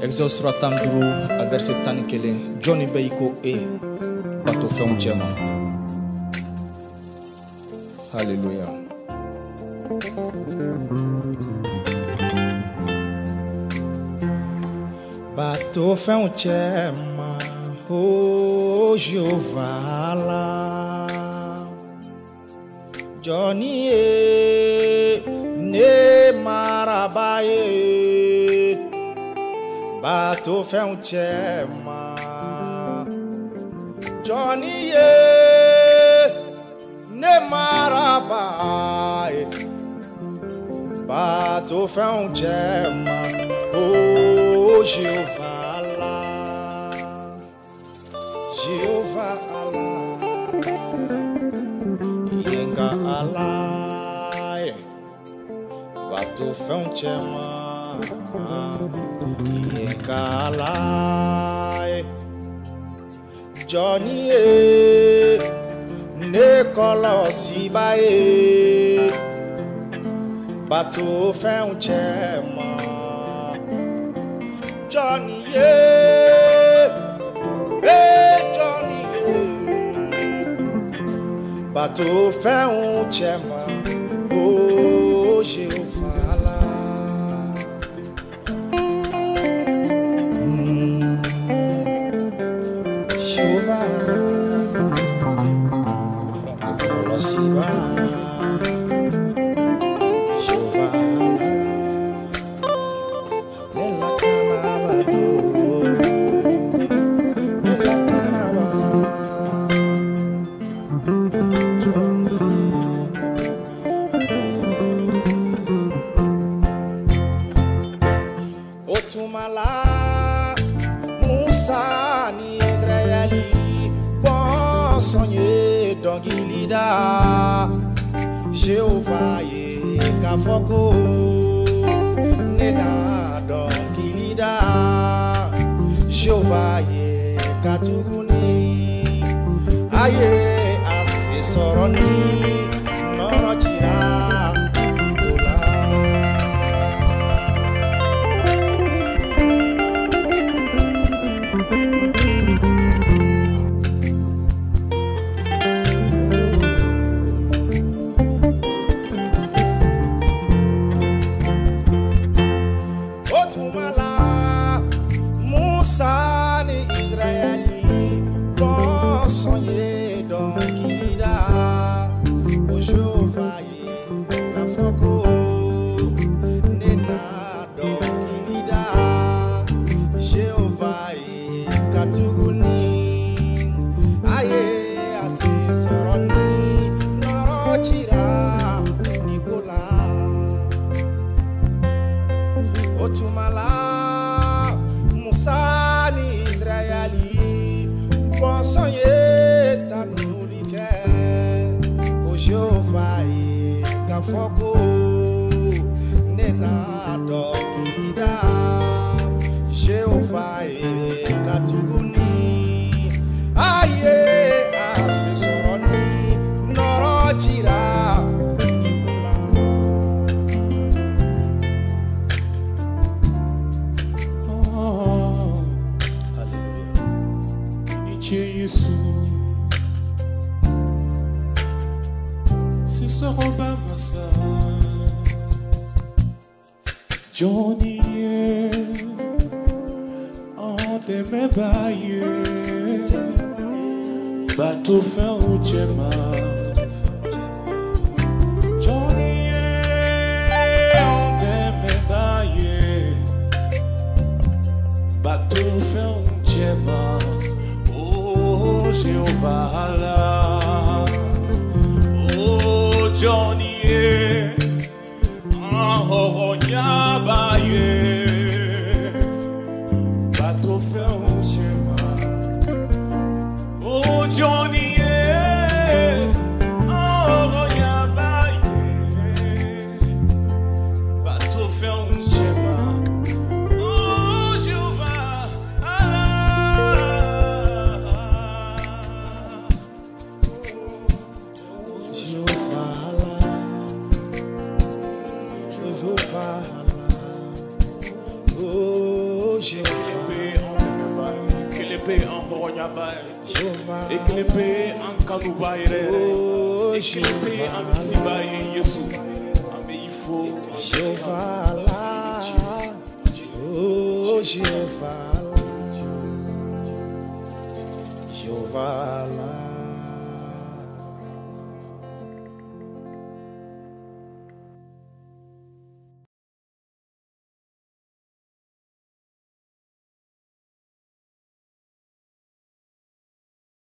Exode sura 15 verset 11 Johnny Beiko e bato fɛ un cɛma. Hallelujah. Bato fɛ un cɛma, oh Jehovah lá. Johnny e ne marabaye. Bato fɛ un cɛma, Johnny e ne marabaye. Bato fɛ un cɛma, oh Jehovah lá, Jehovah Allah, yenga Allah, bato fɛ un cɛma, yenga Allah, Johnny e ne kɔlɔsi ba ye, bato fɛ un cɛma. Johnny Johnny bato fɛ un cɛma, oh Jehovah lá. Jehovah lá, kɔlɔsiba. Otumala Musa ni Israeli bon sonye dongilida Jehovah ye kafoko nena dongilida Jehovah ye katuguni aye ase soroni norojira. Sonye dongilida, o Jehovah ye kafoko nena dongilida, Jehovah ye katuguni aye ase soroni norojira Nicola otumala Musa ni Israeli bon sonye tanulike ko Jehovah ye kafoko nena dongilida Jehovah ye katuguni aye ase soroni norojira Nicola. Oh, hallelujah. Jesus, c'est ce Robin Massa, Johnny en demebaye, bateau fin ou chema, Johnny en demebaye, bateau fin ou chema. Jehovah là, oh Johnny oh Nyabaye, bateau fait un chemin, oh Johnny Ekelepe en Boronyabay, Ekelepe en Kaloubaïre, Ekelepe en Misibaye, Yesu, Ameifo, Jehovah Allah, oh Jehovah Allah, Jehovah Allah.